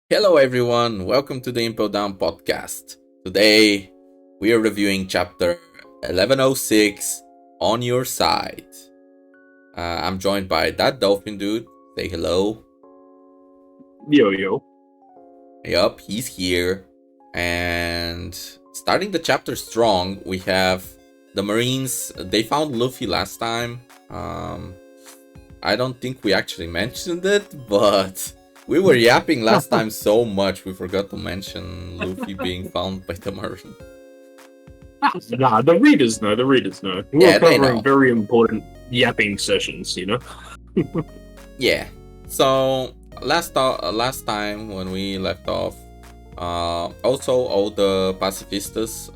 Hello everyone, welcome to the Impel Down podcast. Today we are reviewing chapter 1106, On Your Side. I'm joined by ThatDolphinDude. Say hello. Yo. Yup, he's here. And starting the chapter strong, we have the Marines. They found Luffy last time. I don't think we actually mentioned it, but we were yapping last time so much we forgot to mention Luffy being found by the Marine. Nah, the readers know. Yeah, We're they know. covering very important yapping sessions, Yeah. So last time when we left off, also all the pacifistas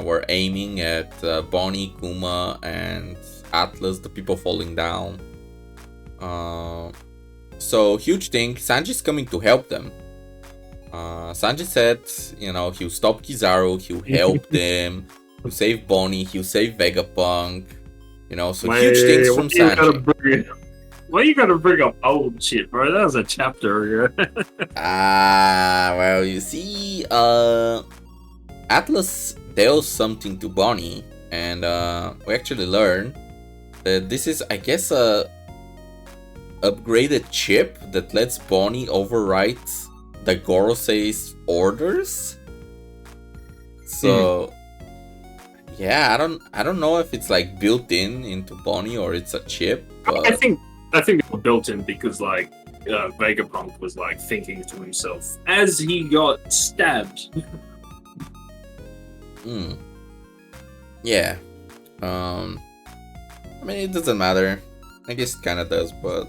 were aiming at Bonney, Kuma, and Atlas, the people falling down. So huge thing, Sanji's coming to help them. Sanji said, he'll stop Kizaru, he'll help them, he'll save Bonney, he'll save Vegapunk. So huge things from Sanji. Why you gotta bring up old shit, bro? That was a chapter ago. Well, you see, Atlas tells something to Bonney, and we actually learn that this is, I guess, a upgraded chip that lets Bonney overwrite the gorosei's orders. So yeah, I don't know if it's like built into Bonney or it's a chip. But I think it was built in because Vegapunk was thinking to himself as he got stabbed. Yeah. I mean, it doesn't matter. I guess it kind of does, but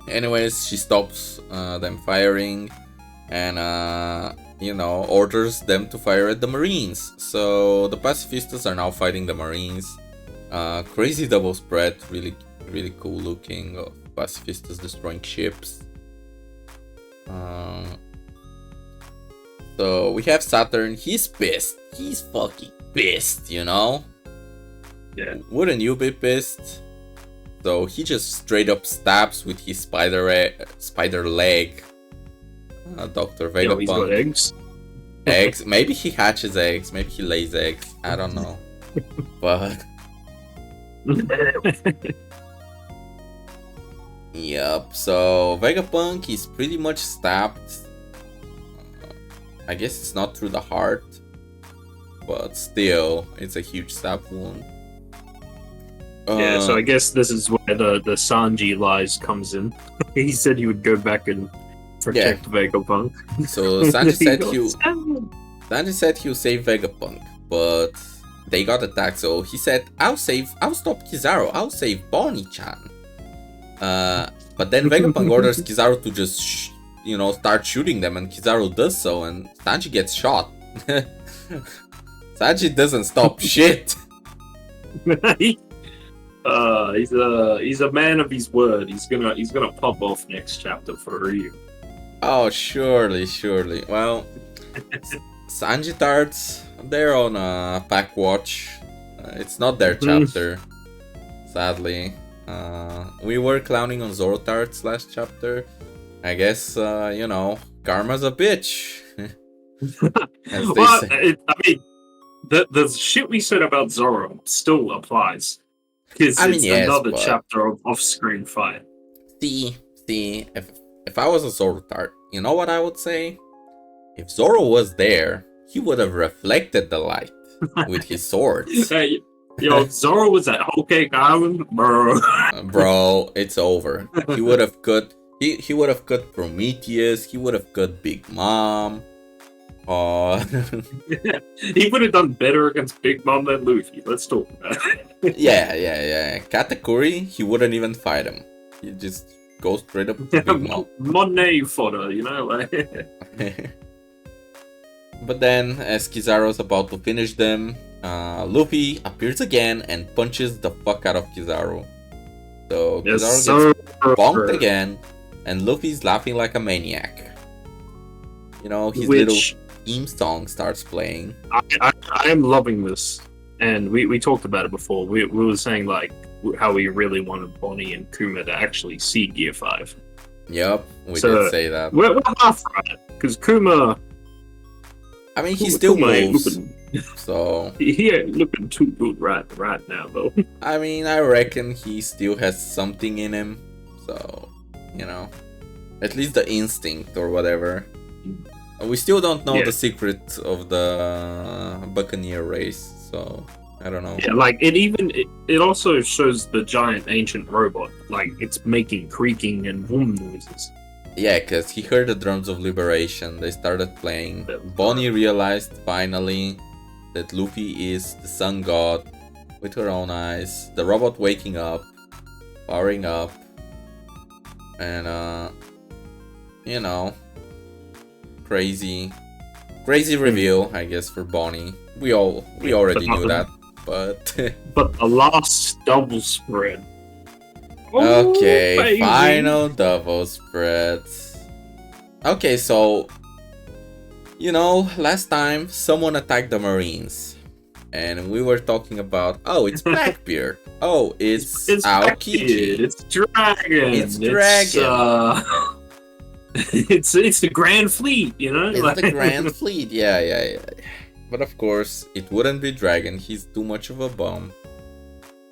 anyways, she stops them firing and orders them to fire at the Marines. So the pacifistas are now fighting the Marines. Crazy double spread, really cool looking, of pacifistas destroying ships. So we have Saturn. He's pissed. He's fucking pissed, Yeah. Wouldn't you be pissed? So he just straight up stabs with his spider leg Dr. Vegapunk. He's got eggs. Eggs? Maybe he hatches eggs. Maybe he lays eggs. I don't know. But yep. So Vegapunk is pretty much stabbed. I guess it's not through the heart, but still, it's a huge stab wound. Yeah, so I guess this is where the Sanji lies comes in. He said he would go back and protect Vegapunk. So Sanji said he'll save Vegapunk, but they got attacked. So he said, I'll stop Kizaru, I'll save Bonney-chan. But then Vegapunk orders Kizaru to just start shooting them, and Kizaru does so, and Sanji gets shot. Sanji doesn't stop shit. He's a man of his word. He's gonna pop off next chapter for you. Oh, surely. Well, Sanji tarts, they're on a pack watch. It's not their chapter, sadly. We were clowning on Zoro tarts last chapter. I guess karma's a bitch. The shit we said about Zoro still applies. Because it's another chapter of off-screen fight. See, if I was a Zoro tart, you know what I would say? If Zoro was there, he would have reflected the light with his sword. Hey, Zoro was at Whole Cake Island, bro. Bro, it's over. He would have cut. He would have cut Prometheus. He would have cut Big Mom. He would have done better against Big Mom than Luffy. Let's talk about it. Yeah. Katakuri, he wouldn't even fight him. He just goes straight up to Big Mom. Monet fodder, But then, as Kizaru's about to finish them, Luffy appears again and punches the fuck out of Kizaru. So Kizaru gets bonked again, and Luffy's laughing like a maniac. His little theme song starts playing. I am loving this, and we talked about it before. We were saying how we really wanted Bonney and Kuma to actually see Gear 5. Yep, we did say that. We're half right, because Kuma... I mean, he still Kuma ain't moves, looking, so... he ain't looking too good right now, though. I mean, I reckon he still has something in him, so, you know, at least the instinct or whatever. We still don't know the secret of the Buccaneer race, so I don't know. Yeah, like it also shows the giant ancient robot, like it's making creaking and boom noises. Yeah, because he heard the drums of liberation, they started playing. Bonney realized finally that Luffy is the sun god with her own eyes. The robot waking up, powering up, and you know, crazy reveal, I guess, for Bonney. We already knew that, but but the last double spread. Okay, baby. final double spreads. Okay, so you know, last time someone attacked the Marines, and we were talking about, oh, it's Blackbeard. Oh, it's Aokiji. It's Dragon. It's Dragon. It's the Grand Fleet, you know? It's the Grand Fleet, yeah. But of course, it wouldn't be Dragon, he's too much of a bum.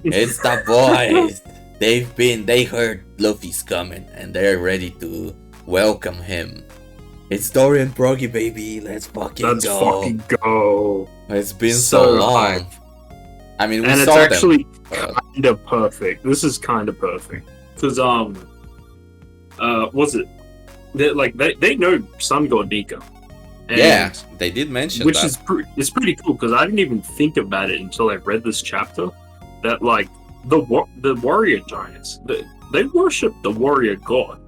It's the boys! They heard Luffy's coming, and they're ready to welcome him. It's Dory and Brogy, baby, let's fucking go. It's been so long. Hype. I mean, and it's actually kind of perfect. This is kind of perfect. Because, was it? They know Sun God Nika. Yeah, they did mention which that. It's pretty cool, because I didn't even think about it until I read this chapter. That, like, the warrior giants, they worship the warrior god.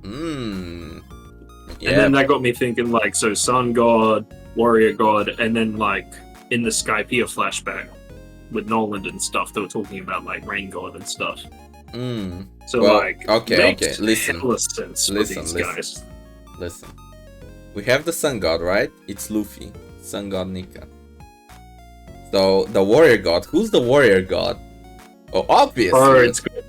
Yeah. And then that got me thinking, like, so Sun God, warrior god, and then, like, in the Skypiea flashback with Noland and stuff, they were talking about, like, rain god and stuff. So, well, like, okay, listen. Guys. Listen. We have the sun god, right? It's Luffy, sun god Nika. So the warrior god, who's the warrior god? Oh, obviously. Oh, it's gonna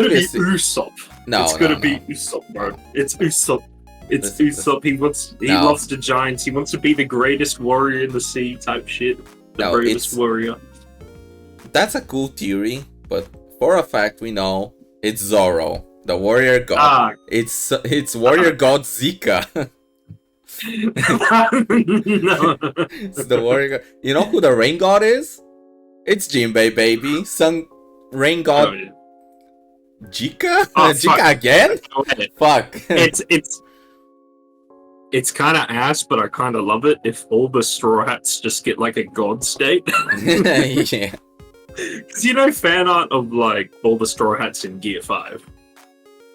be Usopp. No, it's gonna be Usopp, bro. It's Usopp. It's Usopp. He loves the giants. He wants to be the greatest warrior in the sea, type shit. The greatest warrior. That's a cool theory, but for a fact we know it's Zoro, the warrior god. It's warrior god Zika. No. It's the warrior god. You know who the rain god is? It's Jinbei, baby. Rain god. Jika? Jika again? Fuck. It's kind of ass, but I kind of love it if all the Straw Hats just get like a god state. Yeah. Because you know fan art of like all the Straw Hats in Gear 5.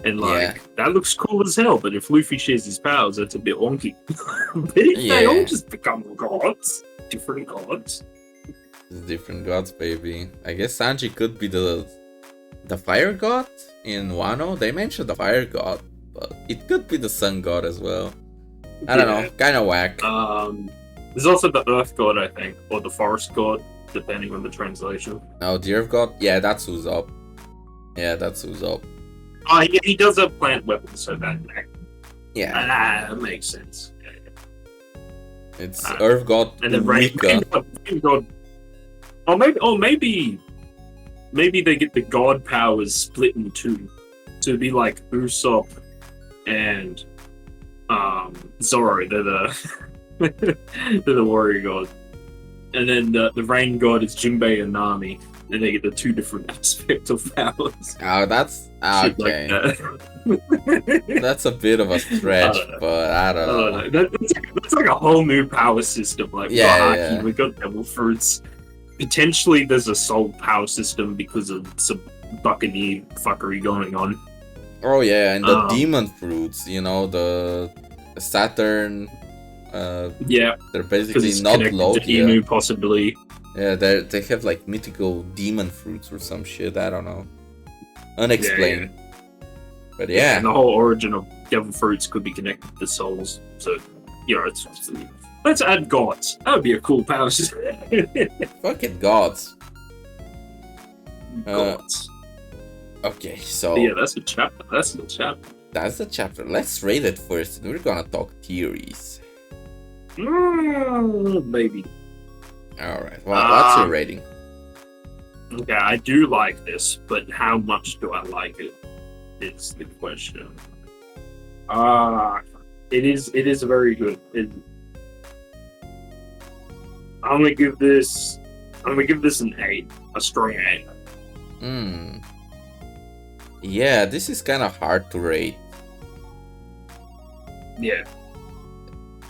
And like, that looks cool as hell, but if Luffy shares his powers, that's a bit wonky. But if they all just become gods, different gods. Different gods, baby. I guess Sanji could be the fire god in Wano. They mentioned the fire god, but it could be the sun god as well. I don't know, kind of whack. There's also the earth god, I think, or the forest god, depending on the translation. Oh, the earth god? Yeah, that's Usopp. Oh, yeah, he does have plant weapons, so that that makes sense. Yeah. It's earth god and then rain god. Or maybe they get the god powers split in two. So it'd be like Usopp and Zoro. They're the warrior god. And then the rain god is Jinbei and Nami. And they get the two different aspects of powers. Oh, that's okay. Like that's a bit of a stretch, but I don't know. That's like a whole new power system. Like, we got devil fruits. Potentially, there's a soul power system because of some Buccaneer fuckery going on. Oh yeah, and the demon fruits. You know, the Saturn. They're basically not Loki. Emu, possibly. Yeah, they have like mythical demon fruits or some shit. I don't know, unexplained. But and the whole origin of devil fruits could be connected to souls. So, let's add gods. That would be a cool power system. Fucking gods. Gods. Okay, so yeah, that's the chapter. that's the chapter. Let's rate it first. We're gonna talk theories. Maybe. Alright, well, what's your rating? Okay, I do like this, but how much do I like it? Is the question. It is very good. I'm gonna give this an 8, a strong 8. Yeah, this is kind of hard to rate. Yeah.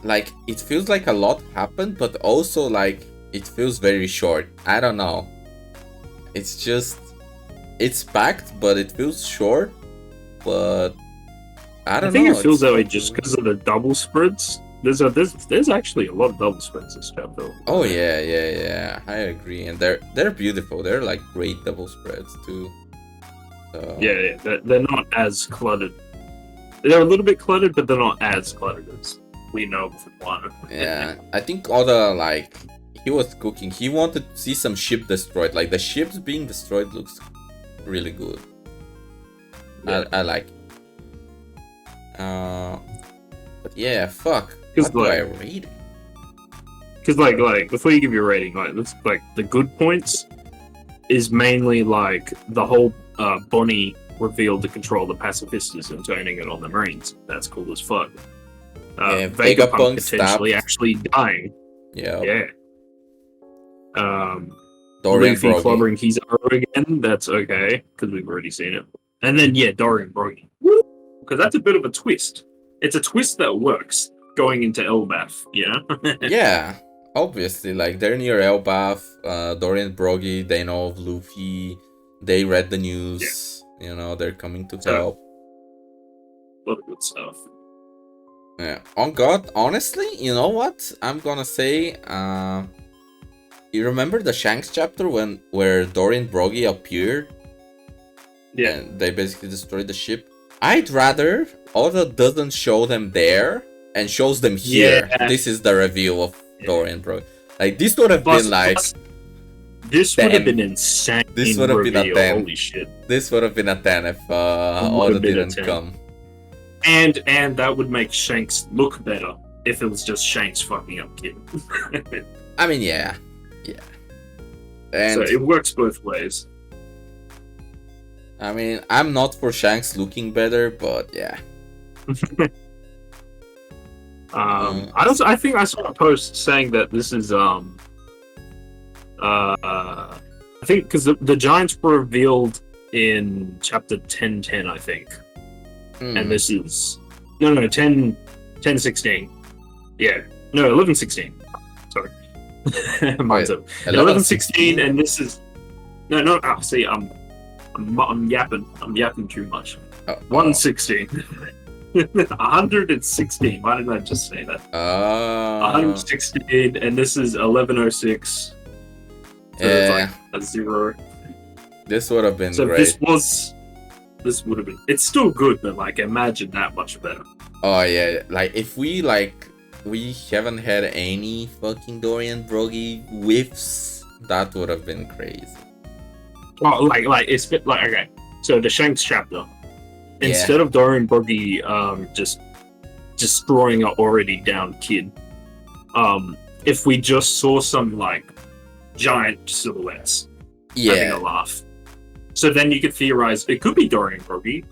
Like, it feels like a lot happened, but also like it feels very short. I don't know. It's just, it's packed, but it feels short. But I don't know. I think it feels that way just because of the double spreads. There's actually a lot of double spreads this chapter. Oh yeah. I agree, and they're beautiful. They're like great double spreads too. So... Yeah, they're not as cluttered. They're a little bit cluttered, but they're not as cluttered as we know from one. Yeah, I think Oda, like, he was cooking. He wanted to see some ship destroyed. Like, the ships being destroyed looks really good. Yeah. I like it. But yeah, fuck. What do I rate it? Because like before you give your rating, looks like the good points is mainly like the whole Bonney revealed to control the pacifistas and turning it on the Marines. That's cool as fuck. Vegapunk potentially actually dying. Yeah. DORRY and BROGY clobbering Kizaru again. That's okay because we've already seen it. And then DORRY and BROGY, because that's a bit of a twist. It's a twist that works going into Elbaf, Yeah, obviously, like, they're near Elbaf. DORRY and BROGY, they know of Luffy. They read the news. Yeah. They're coming to help. A lot of good stuff. Yeah. On God, honestly, you know what? I'm gonna say, you remember the Shanks chapter where DORRY and BROGY appeared? Yeah. And they basically destroyed the ship. I'd rather Oda doesn't show them there and shows them here. Yeah. This is the reveal of DORRY and BROGY. Like, this would have been like... This would have been insane. This would have been a 10. Holy shit. This would have been a 10 if Oda didn't come. And that would make Shanks look better if it was just Shanks fucking up Kid. I mean, yeah. And so it works both ways. I mean, I'm not for Shanks looking better, but yeah. I think I saw a post saying that this is I think because the giants were revealed in chapter 1010, I think. And this is 1016. Yeah. No, 1116. Sorry. Mine's up. 1116, and this is see, I'm yapping. I'm yapping too much. 116. 116. Why didn't I just say that? 116, and this is 1106. So it's like a 0. This would have been great. This would have been. It's still good, but like, imagine that much better. Oh yeah, like if we haven't had any fucking DORRY and BROGY whiffs, that would have been crazy. Well, like it's bit like, okay. So the Shanks chapter, instead of DORRY and BROGY just destroying an already down kid, if we just saw some like giant silhouettes having a laugh. So then you could theorize it could be DORRY and BROGY,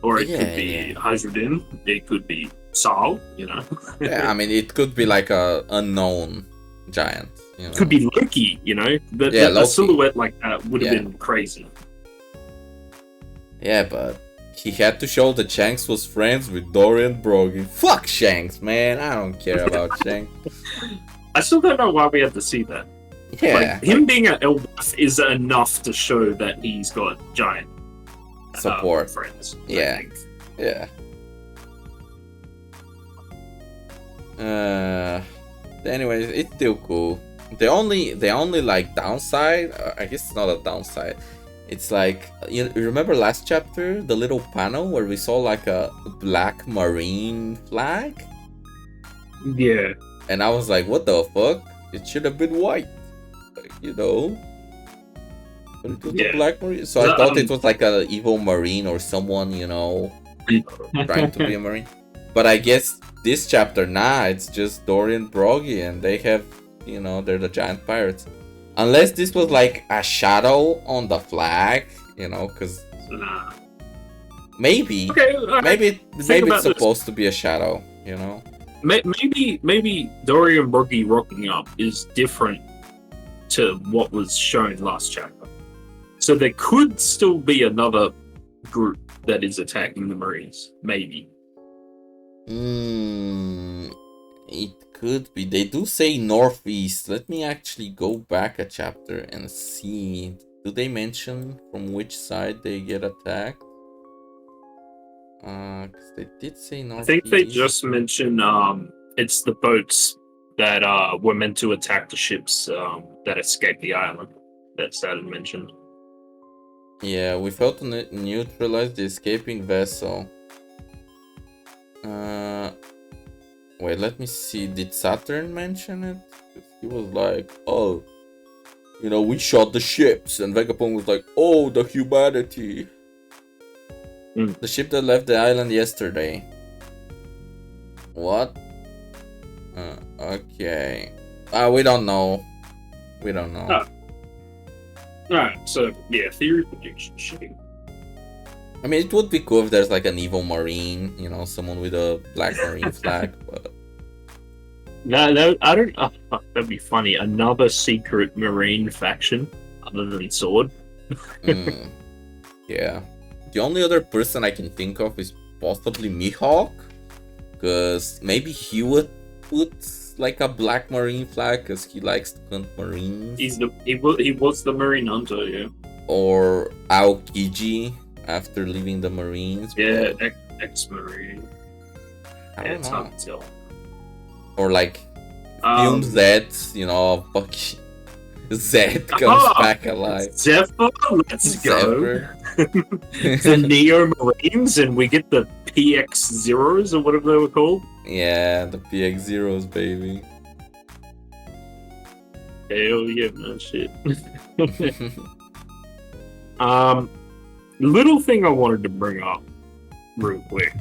or it could be Hazardin, it could be Sal, Yeah, I mean, it could be like a unknown giant. Could be Loki, But a silhouette like that would have been crazy. Yeah, but he had to show that Shanks was friends with DORRY and BROGY. Fuck Shanks, man. I don't care about Shanks. I still don't know why we had to see that. Yeah. Like, him being an Elbaf is enough to show that he's got giant support friends. Yeah. Yeah. Anyways, it's still cool. The only like downside, I guess it's not a downside. It's like, you remember last chapter, the little panel where we saw like a black marine flag? Yeah. And I was like, what the fuck? It should have been white. Like, but it was a black marine. So I thought it was like an evil marine or someone, trying to be a marine. But I guess this chapter, it's just DORRY and BROGY, and they have, they're the giant pirates. Unless this was like a shadow on the flag, because maybe, maybe it's supposed to be a shadow, Maybe DORRY and BROGY rocking up is different to what was shown last chapter. So there could still be another group that is attacking the Marines. Maybe. It could be. They do say northeast. Let me actually go back a chapter and see. Do they mention from which side they get attacked? Because they did say northeast. I think they just mentioned it's the boats that were meant to attack the ships that escaped the island. That's that mentioned. Yeah, we failed to neutralize the escaping vessel. Wait, let me see. Did Saturn mention it? He was like, oh, we shot the ships. And Vegapunk was like, oh, the humanity. The ship that left the island yesterday. What? Okay. We don't know. We don't know. Oh. Alright, so yeah, theory prediction shipping. I mean, it would be cool if there's like an evil marine, someone with a black marine flag, but no, I don't. That'd be funny. Another secret marine faction other than Sword. Yeah. The only other person I can think of is possibly Mihawk, because maybe he would put like a black marine flag because he likes to hunt marines. He was the marine hunter, yeah. Or Aokiji after leaving the Marines. Yeah, ex-marine. It's hard to tell. Or like Fume Z, fucking Zed comes back alive. Zephyr, let's go. The Neo Marines, and we get the PX Zeros or whatever they were called. Yeah, the PX Zeros, baby. Hell yeah, man, shit. Little thing I wanted to bring up real quick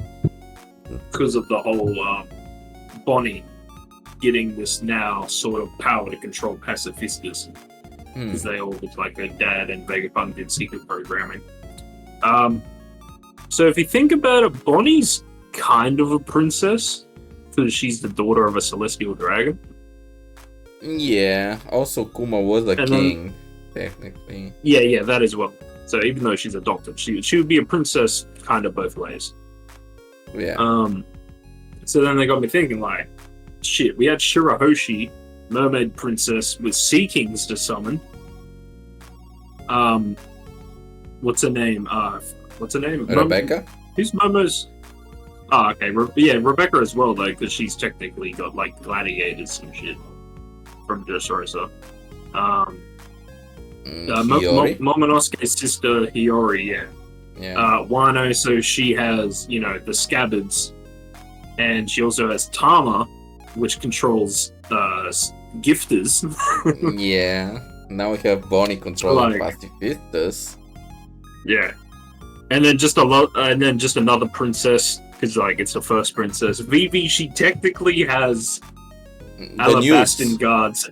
because of the whole Bonney getting this now sort of power to control pacifistas because they all look like their dad and Vegapunk did secret programming. So if you think about it, Bonney's kind of a princess because she's the daughter of a celestial dragon. Yeah, also Kuma was a king, technically. Yeah, that as well. So even though she's adopted, she would be a princess kind of both ways. Yeah. So then they got me thinking, like, shit, we had Shirahoshi, mermaid princess, with sea kings to summon. What's her name? Rebecca? Who's Momo's? Oh, okay. Rebecca as well, though, because she's technically got, like, gladiators and shit from Dressrosa. Momonosuke's sister, Hiyori, yeah. Wano, so she has, the scabbards. And she also has Tama, which controls gifters. Yeah. Now we have Bonney controlling pacifistas. Yeah. And then just another princess, because it's the first princess. Vivi, she technically has Alabastan guards.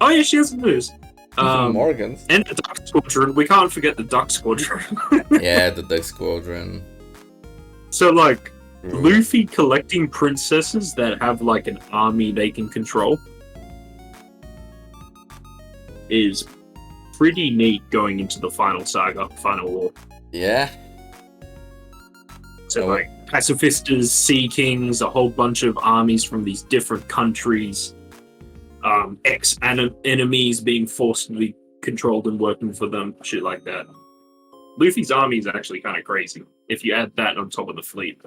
Oh yeah, she has the news. Morgans. And the Duck Squadron. We can't forget the Duck Squadron. Yeah, the Duck Squadron. So Luffy collecting princesses that have an army they can control is pretty neat going into the final saga, final war. Yeah. So pacifistas, sea kings, a whole bunch of armies from these different countries, ex-enemies being forced to be controlled and working for them, shit like that. Luffy's army is actually kind of crazy if you add that on top of the fleet.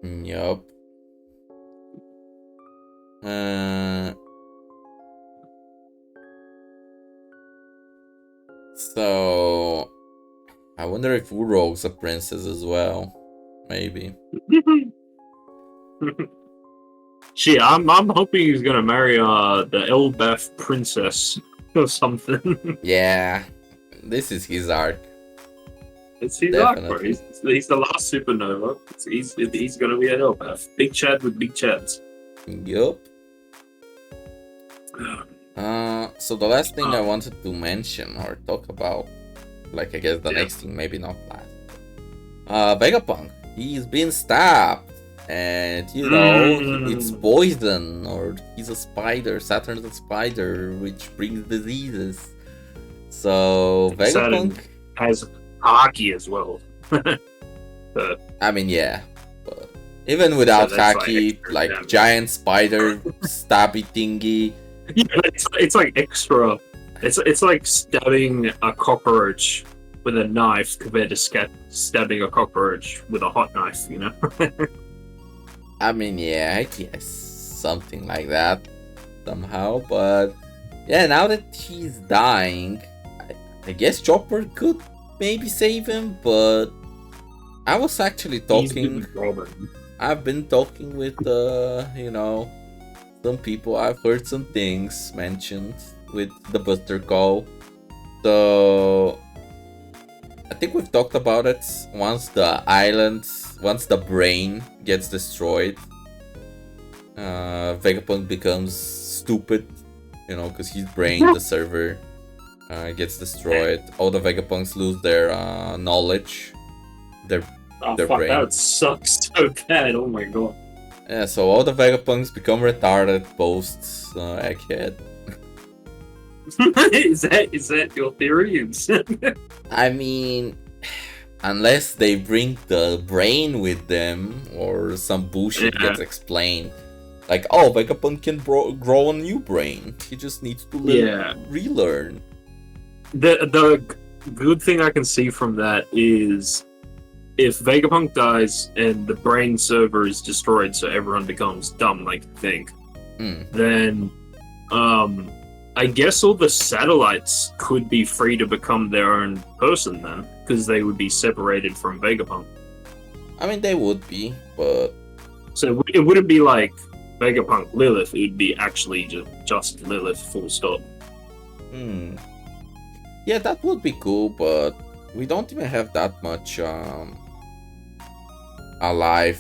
Yup. So I wonder if Uro's a princess as well. Maybe. Shit, I'm hoping he's gonna marry the Elbaf princess or something. Yeah, this is his arc. It's his arc, bro. He's the last supernova. He's gonna be a hellpath. Big Chad with big Chads. Yup. So the last thing I wanted to mention or talk about, like I guess the next thing, maybe not last. Vegapunk. He's been stabbed, and you know it's poison, or he's a spider. Saturn's a spider, which brings diseases. So Vegapunk has Haki as well. I mean, yeah, but even without Haki, like giant spider stabby thingy. Yeah, it's like extra. It's like stabbing a cockroach with a knife compared to stabbing a cockroach with a hot knife. You know. I mean, yeah, I guess something like that somehow. But yeah, now that he's dying, I guess Chopper could maybe save him. But I was actually talking. I've been talking with you know, some people. I've heard some things mentioned with the Buster Call. So I think we've talked about it. Once the brain gets destroyed, Vegapunk becomes stupid, you know, because his brain, the server, gets destroyed. All the Vegapunks lose their knowledge, their brain. That sucks so bad. Oh my god. Yeah, so all the Vegapunks become retarded post Egghead. Is that your theory? I mean, unless they bring the brain with them, or some bullshit gets explained. Like, oh, Vegapunk can grow a new brain. He just needs to relearn. The good thing I can see from that is if Vegapunk dies and the brain server is destroyed so everyone becomes dumb like you think, then I guess all the satellites could be free to become their own person then, because they would be separated from Vegapunk. I mean, they would be, but... So it wouldn't be like Vegapunk Lilith, it would be actually just Lilith, full stop. Yeah, that would be cool, but we don't even have that much alive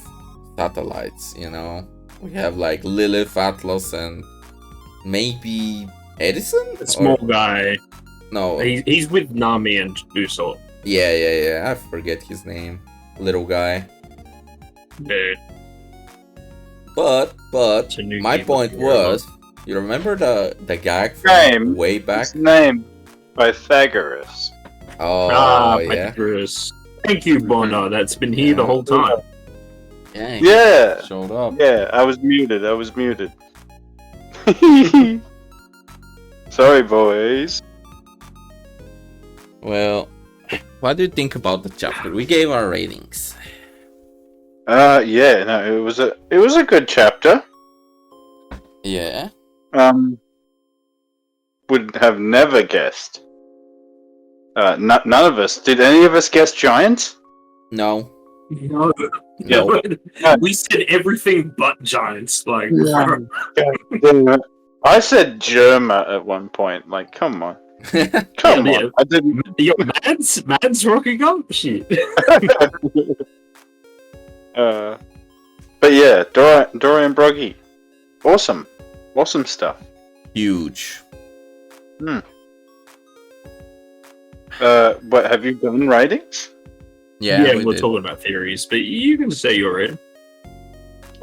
satellites, you know? We have like Lilith, Atlas, and maybe Edison? The small guy. No. He's with Nami and Usopp. Yeah. I forget his name. Little guy. Yeah. But my point was, you remember the gag from way back? His name, Pythagoras. Oh, yeah. Pythagoras. Thank you, Bonney. That's been here the whole time. Yeah. Showed up. Yeah, I was muted. Sorry, boys. Well, what do you think about the chapter? We gave our ratings. Yeah, no, it was a good chapter. Yeah. Would have never guessed. None of us. Did any of us guess giants? No. No. No. We said everything but giants. Like, I said Germa at one point. Like, come on. Come on. I didn't. Yo, Mads rocking up? Shit. But yeah, DORRY and BROGY. Awesome stuff. Huge. What, have you done ratings? Yeah, we're talking about theories, but you can say you're in.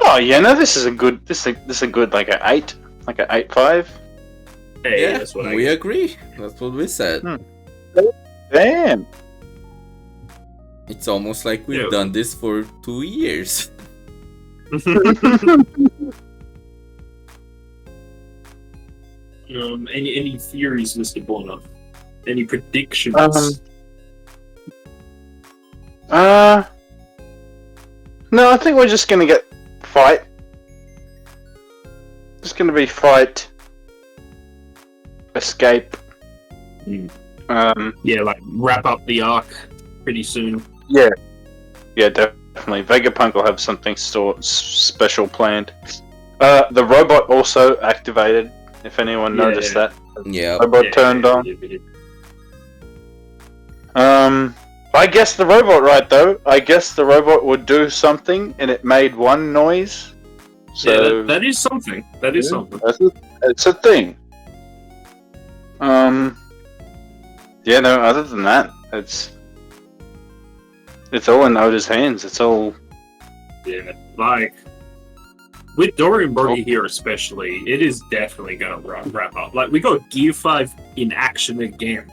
Oh yeah, no, this is a good like an 8, like an 8.5. Hey, yeah, that's what we agree. That's what we said. Damn. It's almost like we've done this for 2 years. Any theories, Mr. Bonney? Any predictions? No, I think we're just gonna get fight. Just gonna be fight, escape. Yeah, like wrap up the arc pretty soon. Yeah, definitely. Vegapunk will have something special planned. The robot also activated. If anyone noticed that, yeah, robot turned on. I guessed the robot right though. I guessed the robot would do something, and it made one noise. So yeah, that is something. That is something. It's a thing. Yeah, no. Other than that, it's all in Oda's hands. It's all. Yeah, like with Dory and Broggy here especially, it is definitely gonna wrap up. Like we got Gear 5 in action again.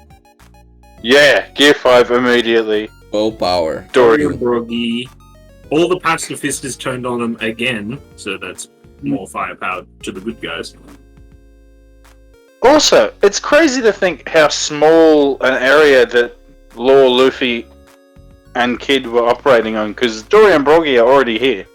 Yeah, Gear 5 immediately. Full power. Dory and Broggy. All the pacifistas turned on them again, so that's more firepower to the good guys. Also, it's crazy to think how small an area that Law, Luffy, and Kid were operating on, because Dory and Broggy are already here.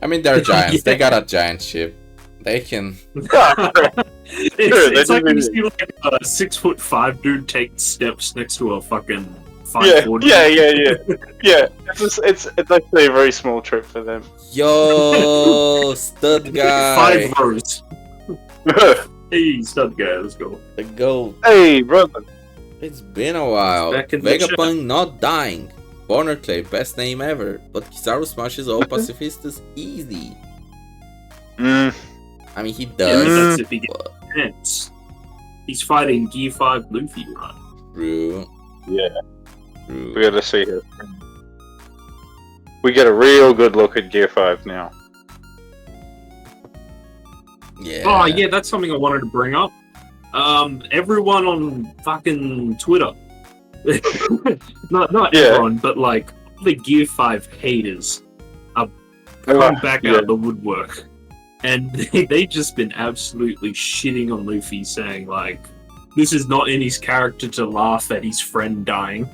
I mean, they're giants. They got a giant ship. They can. It's like when you see like a 6'5" dude take steps next to a fucking 5'4" dude. Yeah. It's actually a very small trip for them. Yo, stud guy. 5 rows. Hey, stud guy, let's go. The goat. Hey, brother. It's been a while. Back in the Vegapunk not dying. BonarClay, best name ever. But Kizaru smashes all pacifistas easy. I mean, he Yeah, does. that's if he gets a chance. He's fighting Gear 5 Luffy, right? True. Yeah. True. We gotta see it. We get a real good look at Gear 5 now. Yeah. Oh, yeah, that's something I wanted to bring up. Everyone on fucking Twitter. not everyone, but like the Gear 5 haters are coming back out of the woodwork. And they've just been absolutely shitting on Luffy, saying like, this is not in his character to laugh at his friend dying.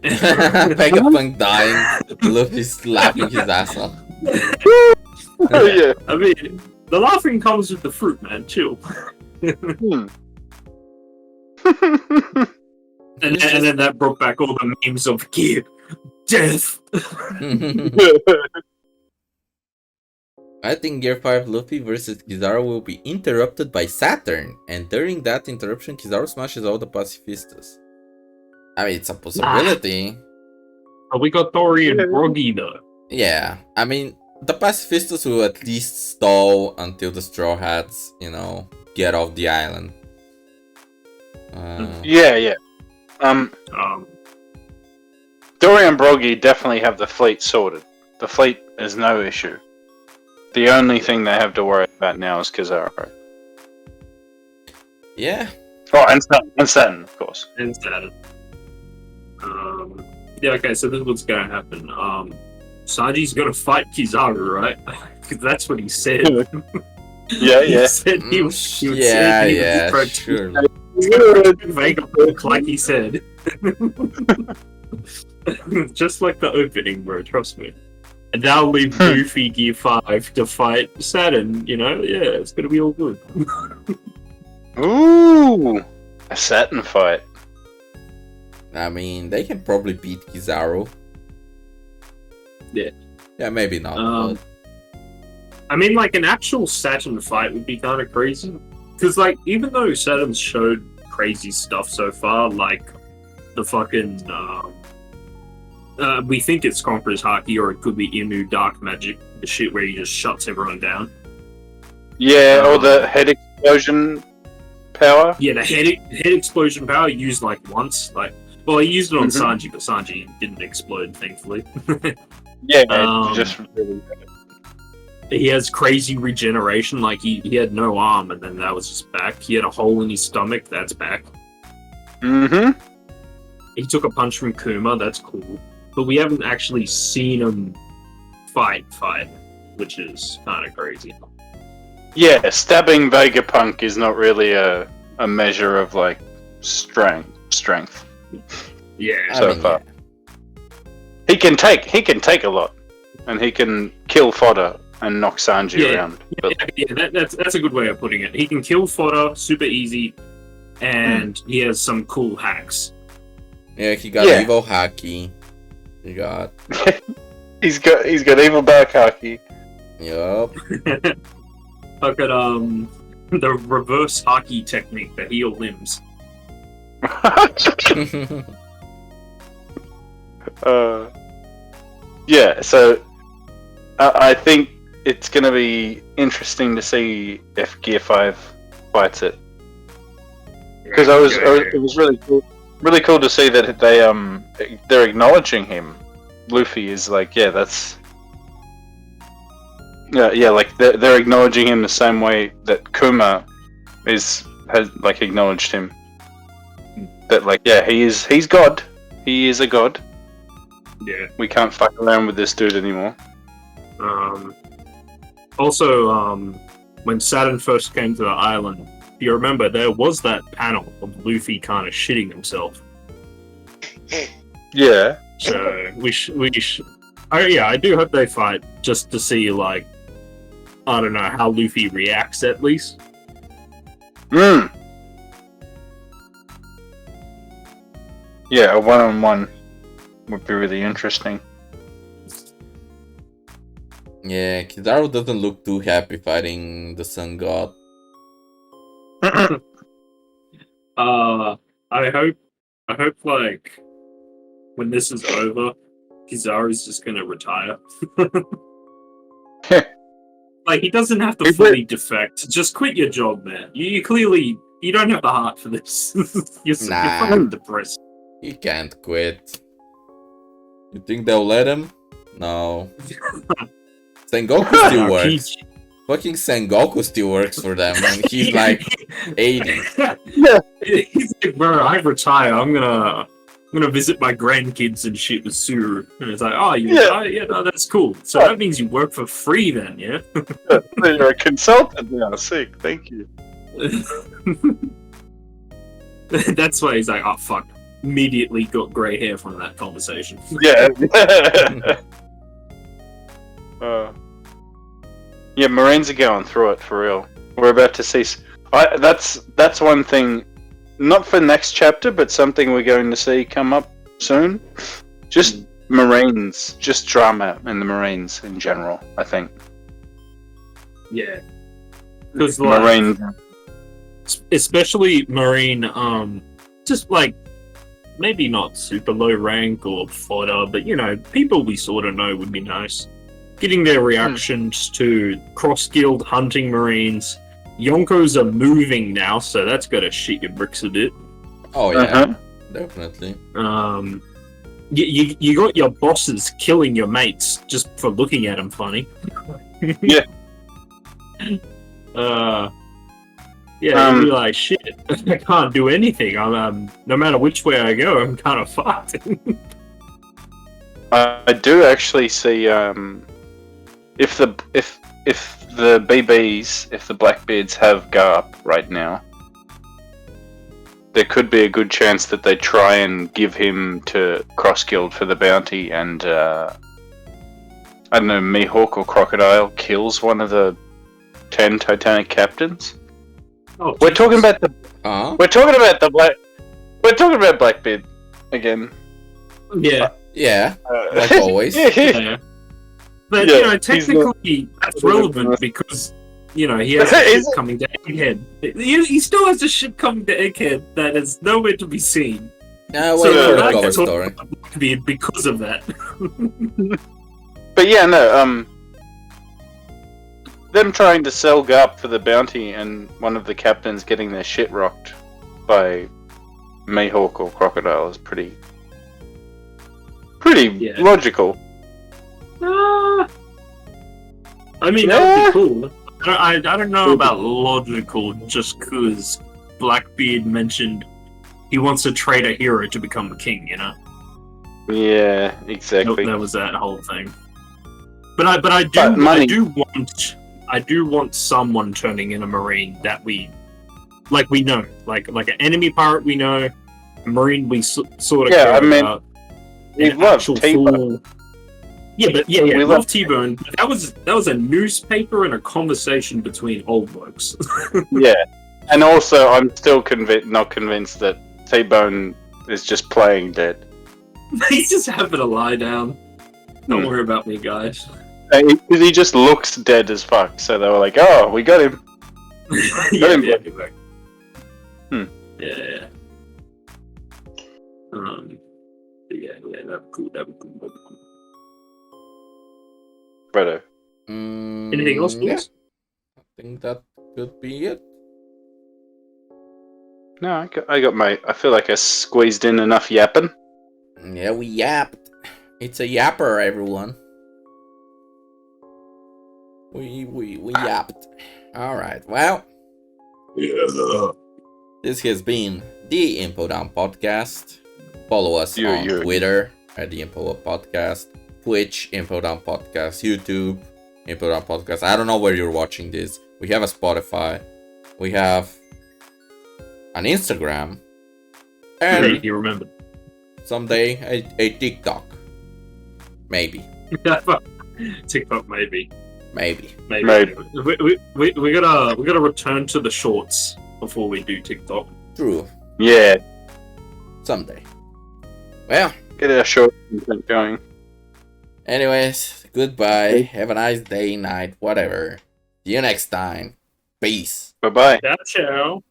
Vegapunk dying. Luffy's slapping his ass off. Yeah. I mean, the laughing comes with the fruit, man. Chill. And then that brought back all the memes of Gear death. I think Gear 5 Luffy versus Kizaru will be interrupted by Saturn, and during that interruption, Kizaru smashes all the pacifistas. I mean, it's a possibility. But we got Dory and Broggy though. Yeah, I mean, the pacifistas will at least stall until the Straw Hats, get off the island. Yeah. Dory and Broggy definitely have the fleet sorted. The fleet is no issue. The only thing they have to worry about now is Kizaru. Yeah. Oh, and Saturn, of course. And Saturn. Yeah, okay, so this is what's gonna happen. Sanji's gonna fight Kizaru, right? Because that's what he said. Yeah. He said he was Sure. Vegapunk, like he said. Just like the opening, bro, trust me. And now leave Luffy Gear 5 to fight Saturn, Yeah, it's gonna be all good. Ooh! A Saturn fight. I mean, they can probably beat Kizaru. Yeah. Yeah, maybe not. But... I mean, like, an actual Saturn fight would be kind of crazy. Because, like, even though Saturn's showed crazy stuff so far, like, the fucking, we think it's Conqueror's Haki, or it could be Inu Dark Magic, the shit where he just shuts everyone down. Yeah, or the head explosion power. Yeah, the head explosion power used, like, once. Like, well, he used it on Sanji, but Sanji didn't explode, thankfully. Yeah, just really bad. He has crazy regeneration, like he had no arm and then that was his back. He had a hole in his stomach, that's back. He took a punch from Kuma, that's cool. But we haven't actually seen him fight, which is kind of crazy. Yeah, stabbing Vegapunk is not really a measure of, like, strength. Yeah. So far. He can take a lot. And he can kill fodder and knock Sanji around. But... Yeah, that's a good way of putting it. He can kill fodder super easy, and he has some cool hacks. Yeah, he got evil haki. He got. he's got evil dark haki. Yup. Look at the reverse haki technique, the heel limbs. Yeah, so I think it's going to be interesting to see if Gear 5 fights it. Because it was really cool to see that they're acknowledging him. Luffy is like, yeah, that's like they're acknowledging him the same way that Kuma has like acknowledged him. That like, yeah, he's God. He is a god. Yeah. We can't fuck around with this dude anymore. Also, when Saturn first came to the island, if you remember, there was that panel of Luffy kind of shitting himself. Yeah. So I do hope they fight just to see, like, I don't know how Luffy reacts at least. Yeah, a one-on-one would be really interesting. Yeah, Kizaru doesn't look too happy fighting the Sun God. I hope like when this is over, Kizaru's just gonna retire. Like, he doesn't have to fully defect. Just quit your job, man. You clearly you don't have the heart for this. You're fucking depressed. He can't quit. You think they'll let him? No. Sengoku still works. Fucking Sengoku still works for them, and he's like 80. Yeah. He's like, bro, I retire. I'm gonna visit my grandkids and shit with Suru. And it's like, oh, you retire? Yeah, no, that's cool. So that means you work for free then, yeah? You're a consultant now. Sick. Thank you. That's why he's like, oh, fuck. Immediately got grey hair from that conversation. Yeah. Yeah, Marines are going through it for real. We're about to see. That's one thing, not for next chapter, but something we're going to see come up soon. Just Marines, just drama in the Marines in general. I think. Yeah, because like, Marine, especially Marine, just like maybe not super low rank or fodder, but you know, people we sort of know would be nice. Getting their reactions to cross-guild hunting Marines. Yonkos are moving now, so that's got to shit your bricks a bit. Oh yeah, definitely. You got your bosses killing your mates just for looking at them funny. Yeah. You'd be like, shit, I can't do anything. I'm no matter which way I go, I'm kind of fucked. I do actually see if the BBs, if the Blackbeards have Garp right now, there could be a good chance that they try and give him to Cross Guild for the bounty, and I don't know, Mihawk or Crocodile kills one of the 10 Titanic captains. Oh, we're talking about the Blackbeard again. Yeah, like always. Yeah. But you know, technically that's relevant because you know he has shit coming to Egghead. He still has a shit coming to Egghead that is nowhere to be seen. Yeah, so I cover story. Because of that. But yeah, no. Them trying to sell Garp for the bounty and one of the captains getting their shit rocked by Mihawk or Crocodile is pretty logical. I mean, that would be cool. I don't know about logical just because Blackbeard mentioned he wants to trade a hero to become the king, you know? Yeah, exactly. That was that whole thing. But I do want someone turning in a Marine that we know, like an enemy pirate we know, a Marine we sort of care about. We love T-Bone. We love T-Bone. That was a newspaper and a conversation between old blokes. Yeah, and also I'm still not convinced that T-Bone is just playing dead. He's just having to lie down. Don't worry about me, guys. He just looks dead as fuck. So they were like, "Oh, we got him." Yeah, that'd be cool. Righto. Anything else, Yeah, boys? I think that could be it. No, I got my. I feel like I squeezed in enough yapping. Yeah, we yapped. It's a yapper, everyone. We yapped. Alright, well, Yeah. this has been the Info Down Podcast. Follow us on Twitter at the Info Up Podcast, Twitch, Info Down Podcast, YouTube, Info Down Podcast. I don't know where you're watching this. We have a Spotify. We have an Instagram. And You remember. someday a TikTok. Maybe. TikTok, maybe. Maybe. We gotta return to the shorts before we do TikTok. True. Yeah. Someday. Well, Get our short content going. anyways, goodbye. Have a nice day, night, whatever. See you next time. Peace. Bye bye. Ciao.